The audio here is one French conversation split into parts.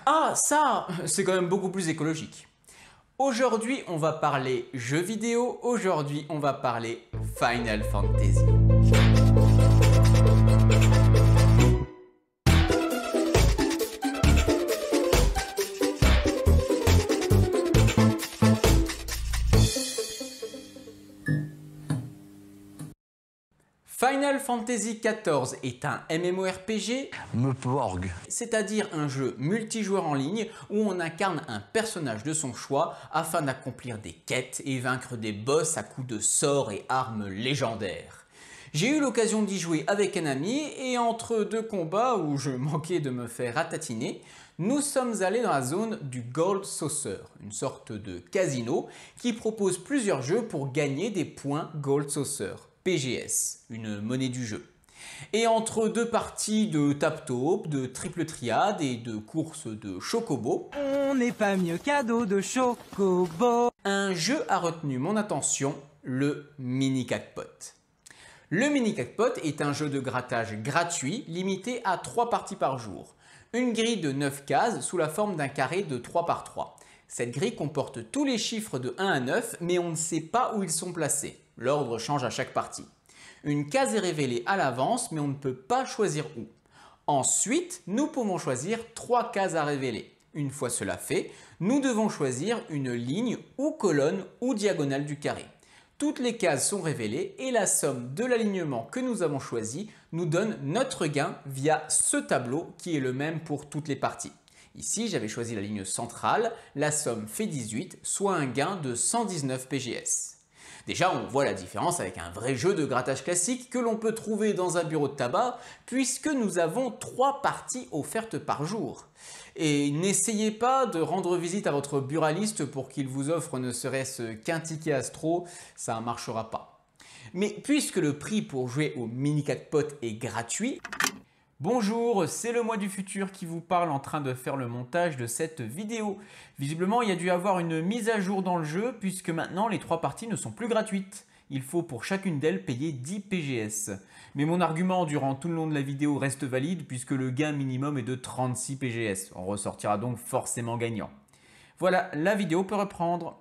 Ah, ça, c'est quand même beaucoup plus écologique. Aujourd'hui, on va parler jeux vidéo. Aujourd'hui, on va parler Final Fantasy. Final Fantasy XIV est un MMORPG, c'est-à-dire un jeu multijoueur en ligne où on incarne un personnage de son choix afin d'accomplir des quêtes et vaincre des boss à coups de sorts et armes légendaires. J'ai eu l'occasion d'y jouer avec un ami et entre deux combats où je manquais de me faire ratatiner, nous sommes allés dans la zone du Gold Saucer, une sorte de casino qui propose plusieurs jeux pour gagner des points Gold Saucer. PGS, une monnaie du jeu. Et entre deux parties de tap-taupe, de triple triade et de courses de chocobo, on n'est pas mieux cadeau de chocobo. Un jeu a retenu mon attention, le Mini Jackpot. Le Mini Jackpot est un jeu de grattage gratuit limité à 3 parties par jour. Une grille de 9 cases sous la forme d'un carré de 3 par 3. Cette grille comporte tous les chiffres de 1 à 9, mais on ne sait pas où ils sont placés. L'ordre change à chaque partie. Une case est révélée à l'avance, mais on ne peut pas choisir où. Ensuite, nous pouvons choisir 3 cases à révéler. Une fois cela fait, nous devons choisir une ligne ou colonne ou diagonale du carré. Toutes les cases sont révélées et la somme de l'alignement que nous avons choisi nous donne notre gain via ce tableau qui est le même pour toutes les parties. Ici, j'avais choisi la ligne centrale, la somme fait 18, soit un gain de 119 PGS. Déjà, on voit la différence avec un vrai jeu de grattage classique que l'on peut trouver dans un bureau de tabac puisque nous avons 3 parties offertes par jour. Et n'essayez pas de rendre visite à votre buraliste pour qu'il vous offre ne serait-ce qu'un ticket astro, ça ne marchera pas. Mais puisque le prix pour jouer au Mini Jackpot est gratuit, bonjour, c'est le moi du futur qui vous parle en train de faire le montage de cette vidéo. Visiblement, il y a dû y avoir une mise à jour dans le jeu puisque maintenant les 3 parties ne sont plus gratuites. Il faut pour chacune d'elles payer 10 PGS. Mais mon argument durant tout le long de la vidéo reste valide puisque le gain minimum est de 36 PGS. On ressortira donc forcément gagnant. Voilà, la vidéo peut reprendre.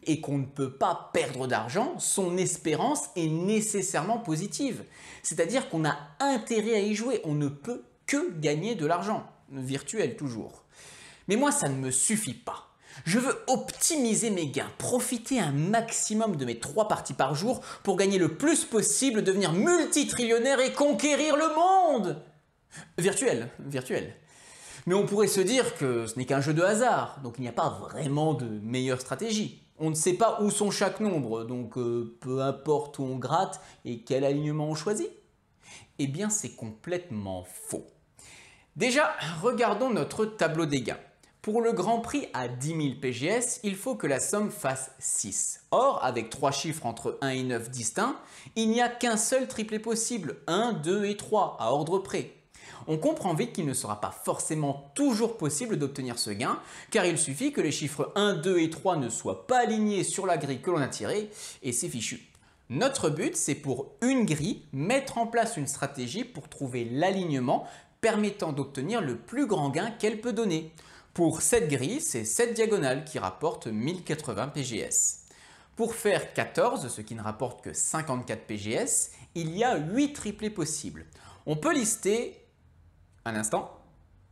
Et qu'on ne peut pas perdre d'argent, son espérance est nécessairement positive. C'est-à-dire qu'on a intérêt à y jouer, on ne peut que gagner de l'argent, virtuel toujours. Mais moi, ça ne me suffit pas. Je veux optimiser mes gains, profiter un maximum de mes 3 parties par jour pour gagner le plus possible, devenir multitrillionnaire et conquérir le monde. Virtuel. Mais on pourrait se dire que ce n'est qu'un jeu de hasard, donc il n'y a pas vraiment de meilleure stratégie. On ne sait pas où sont chaque nombre, donc peu importe où on gratte et quel alignement on choisit. Eh bien, c'est complètement faux. Déjà, regardons notre tableau des gains. Pour le Grand Prix à 10 000 PGS, il faut que la somme fasse 6. Or, avec 3 chiffres entre 1 et 9 distincts, il n'y a qu'un seul triplé possible, 1, 2 et 3, à ordre près. On comprend vite qu'il ne sera pas forcément toujours possible d'obtenir ce gain, car il suffit que les chiffres 1, 2 et 3 ne soient pas alignés sur la grille que l'on a tirée, et c'est fichu. Notre but, c'est pour une grille, mettre en place une stratégie pour trouver l'alignement permettant d'obtenir le plus grand gain qu'elle peut donner. Pour cette grille, c'est 7 diagonales qui rapportent 1080 PGS. Pour faire 14, ce qui ne rapporte que 54 PGS, il y a 8 triplés possibles. On peut lister... Un instant.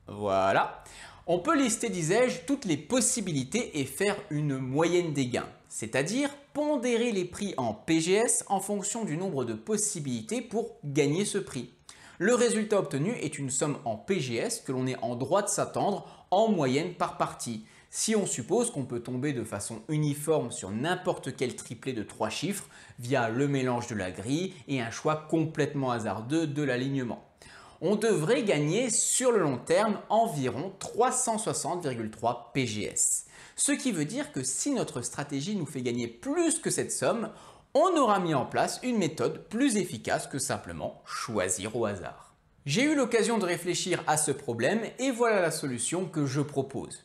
Voilà. On peut lister, disais-je, toutes les possibilités et faire une moyenne des gains. C'est-à-dire pondérer les prix en PGS en fonction du nombre de possibilités pour gagner ce prix. Le résultat obtenu est une somme en PGS que l'on est en droit de s'attendre en moyenne par partie. Si on suppose qu'on peut tomber de façon uniforme sur n'importe quel triplet de 3 chiffres via le mélange de la grille et un choix complètement hasardeux de l'alignement. On devrait gagner sur le long terme environ 360,3 PGS. Ce qui veut dire que si notre stratégie nous fait gagner plus que cette somme, on aura mis en place une méthode plus efficace que simplement choisir au hasard. J'ai eu l'occasion de réfléchir à ce problème et voilà la solution que je propose.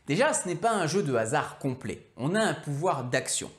Déjà, ce n'est pas un jeu de hasard complet, on a un pouvoir d'action.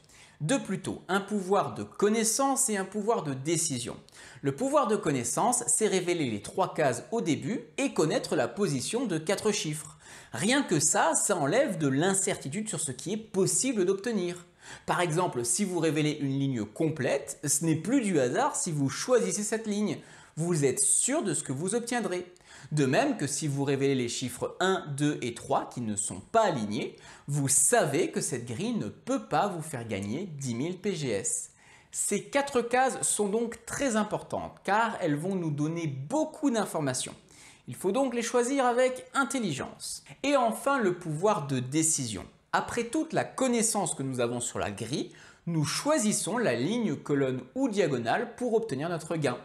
De plutôt un pouvoir de connaissance et un pouvoir de décision. Le pouvoir de connaissance, c'est révéler les 3 cases au début et connaître la position de 4 chiffres. Rien que ça enlève de l'incertitude sur ce qui est possible d'obtenir. Par exemple, si vous révélez une ligne complète, ce n'est plus du hasard si vous choisissez cette ligne. Vous êtes sûr de ce que vous obtiendrez. De même que si vous révélez les chiffres 1, 2 et 3 qui ne sont pas alignés, vous savez que cette grille ne peut pas vous faire gagner 10 000 PGS. Ces 4 cases sont donc très importantes car elles vont nous donner beaucoup d'informations. Il faut donc les choisir avec intelligence. Et enfin, le pouvoir de décision. Après toute la connaissance que nous avons sur la grille, nous choisissons la ligne, colonne ou diagonale pour obtenir notre gain.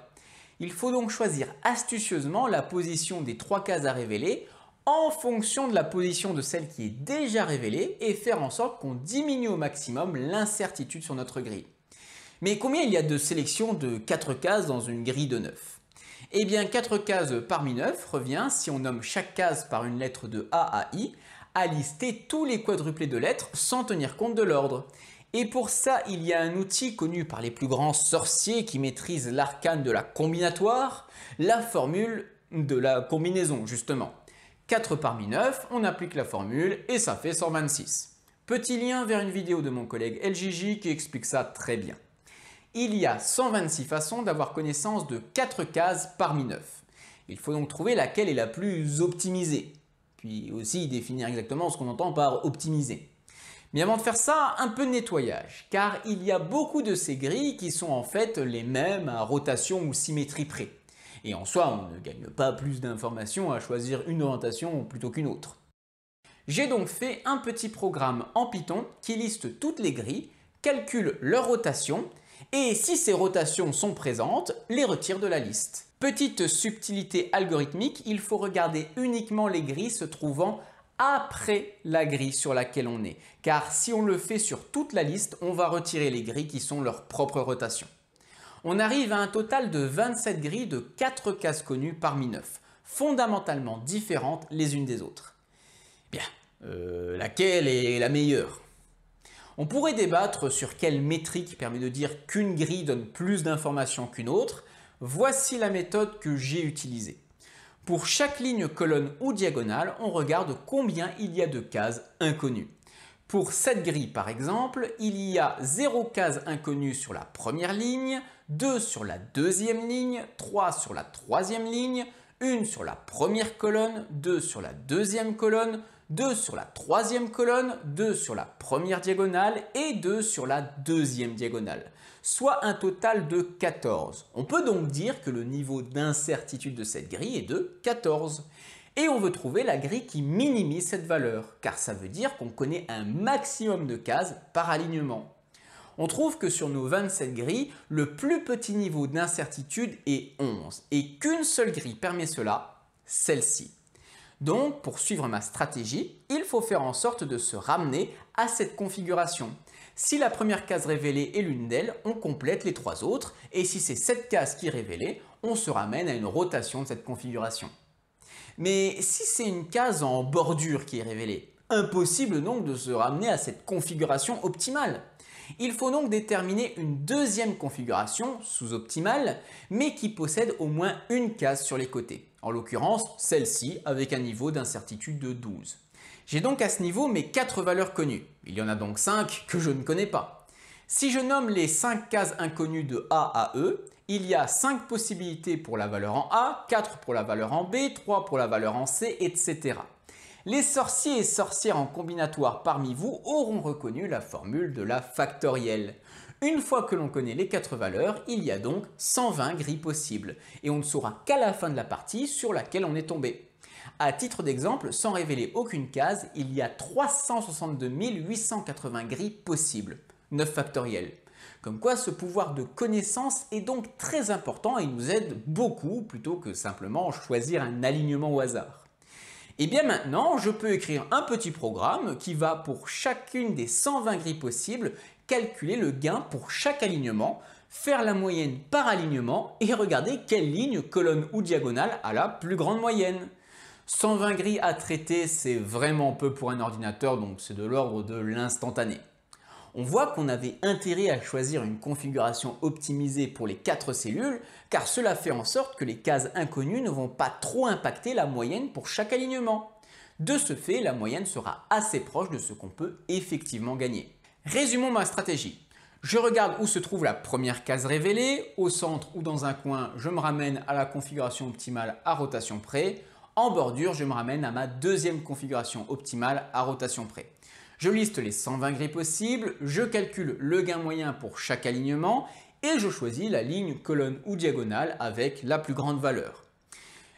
Il faut donc choisir astucieusement la position des 3 cases à révéler en fonction de la position de celle qui est déjà révélée et faire en sorte qu'on diminue au maximum l'incertitude sur notre grille. Mais combien il y a de sélections de 4 cases dans une grille de 9? Eh bien 4 cases parmi 9 revient, si on nomme chaque case par une lettre de A à I, à lister tous les quadruplés de lettres sans tenir compte de l'ordre. Et pour ça, il y a un outil connu par les plus grands sorciers qui maîtrisent l'arcane de la combinatoire, la formule de la combinaison justement. 4 parmi 9, on applique la formule et ça fait 126. Petit lien vers une vidéo de mon collègue LJJ qui explique ça très bien. Il y a 126 façons d'avoir connaissance de 4 cases parmi 9. Il faut donc trouver laquelle est la plus optimisée, puis aussi définir exactement ce qu'on entend par optimiser. Mais avant de faire ça, un peu de nettoyage, car il y a beaucoup de ces grilles qui sont en fait les mêmes à rotation ou symétrie près. Et en soi, on ne gagne pas plus d'informations à choisir une orientation plutôt qu'une autre. J'ai donc fait un petit programme en Python qui liste toutes les grilles, calcule leur rotation, et si ces rotations sont présentes, les retire de la liste. Petite subtilité algorithmique, il faut regarder uniquement les grilles se trouvant après la grille sur laquelle on est. Car si on le fait sur toute la liste, on va retirer les grilles qui sont leur propre rotation. On arrive à un total de 27 grilles de 4 cases connues parmi 9, fondamentalement différentes les unes des autres. Bien, laquelle est la meilleure ? On pourrait débattre sur quelle métrique permet de dire qu'une grille donne plus d'informations qu'une autre. Voici la méthode que j'ai utilisée. Pour chaque ligne, colonne ou diagonale, on regarde combien il y a de cases inconnues. Pour cette grille par exemple, il y a 0 cases inconnues sur la première ligne, 2 sur la deuxième ligne, 3 sur la troisième ligne, 1 sur la première colonne, 2 sur la deuxième colonne, 2 sur la troisième colonne, 2 sur la première diagonale et 2 sur la deuxième diagonale, soit un total de 14. On peut donc dire que le niveau d'incertitude de cette grille est de 14. Et on veut trouver la grille qui minimise cette valeur, car ça veut dire qu'on connaît un maximum de cases par alignement. On trouve que sur nos 27 grilles, le plus petit niveau d'incertitude est 11, et qu'une seule grille permet cela, celle-ci. Donc, pour suivre ma stratégie, il faut faire en sorte de se ramener à cette configuration. Si la première case révélée est l'une d'elles, on complète les 3 autres, et si c'est cette case qui est révélée, on se ramène à une rotation de cette configuration. Mais si c'est une case en bordure qui est révélée, impossible donc de se ramener à cette configuration optimale. Il faut donc déterminer une deuxième configuration sous-optimale, mais qui possède au moins une case sur les côtés. En l'occurrence, celle-ci avec un niveau d'incertitude de 12. J'ai donc à ce niveau mes 4 valeurs connues. Il y en a donc 5 que je ne connais pas. Si je nomme les 5 cases inconnues de A à E, il y a 5 possibilités pour la valeur en A, 4 pour la valeur en B, 3 pour la valeur en C, etc. Les sorciers et sorcières en combinatoire parmi vous auront reconnu la formule de la factorielle. Une fois que l'on connaît les 4 valeurs, il y a donc 120 grilles possibles et on ne saura qu'à la fin de la partie sur laquelle on est tombé. À titre d'exemple, sans révéler aucune case, il y a 362 880 grilles possibles, 9 factoriels. Comme quoi ce pouvoir de connaissance est donc très important et nous aide beaucoup plutôt que simplement choisir un alignement au hasard. Et bien maintenant, je peux écrire un petit programme qui va pour chacune des 120 grilles possibles calculer le gain pour chaque alignement, faire la moyenne par alignement et regarder quelle ligne, colonne ou diagonale a la plus grande moyenne. 120 grilles à traiter, c'est vraiment peu pour un ordinateur, donc c'est de l'ordre de l'instantané. On voit qu'on avait intérêt à choisir une configuration optimisée pour les 4 cellules, car cela fait en sorte que les cases inconnues ne vont pas trop impacter la moyenne pour chaque alignement. De ce fait, la moyenne sera assez proche de ce qu'on peut effectivement gagner. Résumons ma stratégie. Je regarde où se trouve la première case révélée, au centre ou dans un coin, je me ramène à la configuration optimale à rotation près. En bordure, je me ramène à ma deuxième configuration optimale à rotation près. Je liste les 120 grilles possibles, je calcule le gain moyen pour chaque alignement et je choisis la ligne, colonne ou diagonale avec la plus grande valeur.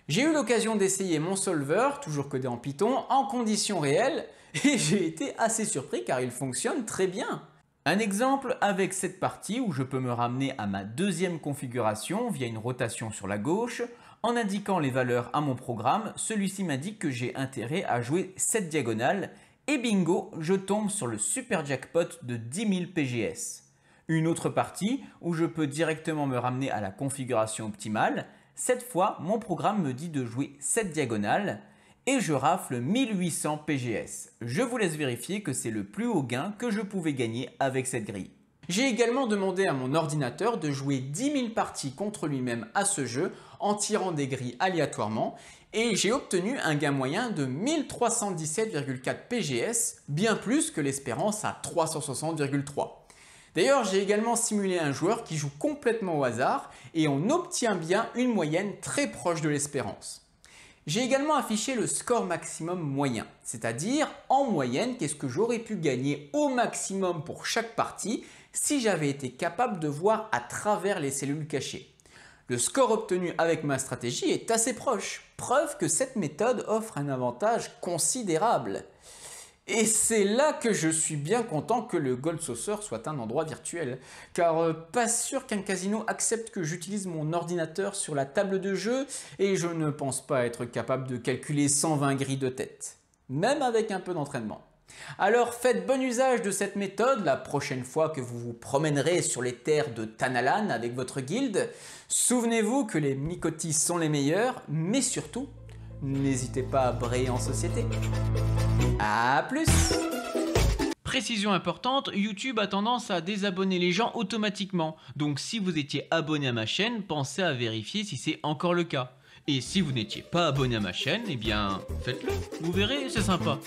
J'ai eu l'occasion d'essayer mon solver, toujours codé en Python, en conditions réelles et j'ai été assez surpris car il fonctionne très bien. Un exemple avec cette partie où je peux me ramener à ma deuxième configuration via une rotation sur la gauche. En indiquant les valeurs à mon programme, celui-ci m'indique que j'ai intérêt à jouer cette diagonale et bingo, je tombe sur le super jackpot de 10 000 PGS. Une autre partie où je peux directement me ramener à la configuration optimale. Cette fois, mon programme me dit de jouer cette diagonale et je rafle 1800 PGS. Je vous laisse vérifier que c'est le plus haut gain que je pouvais gagner avec cette grille. J'ai également demandé à mon ordinateur de jouer 10 000 parties contre lui-même à ce jeu en tirant des grilles aléatoirement et j'ai obtenu un gain moyen de 1317,4 PGS, bien plus que l'espérance à 360,3. D'ailleurs, j'ai également simulé un joueur qui joue complètement au hasard et on obtient bien une moyenne très proche de l'espérance. J'ai également affiché le score maximum moyen, c'est-à-dire en moyenne qu'est-ce que j'aurais pu gagner au maximum pour chaque partie si j'avais été capable de voir à travers les cellules cachées. Le score obtenu avec ma stratégie est assez proche, preuve que cette méthode offre un avantage considérable. Et c'est là que je suis bien content que le Gold Saucer soit un endroit virtuel, car pas sûr qu'un casino accepte que j'utilise mon ordinateur sur la table de jeu et je ne pense pas être capable de calculer 120 grilles de tête, même avec un peu d'entraînement. Alors faites bon usage de cette méthode la prochaine fois que vous vous promènerez sur les terres de Tanalan avec votre guilde. Souvenez-vous que les Miqo'te sont les meilleurs, mais surtout, n'hésitez pas à briller en société. A plus! Précision importante, YouTube a tendance à désabonner les gens automatiquement. Donc si vous étiez abonné à ma chaîne, pensez à vérifier si c'est encore le cas. Et si vous n'étiez pas abonné à ma chaîne, eh bien faites-le, vous verrez, c'est sympa.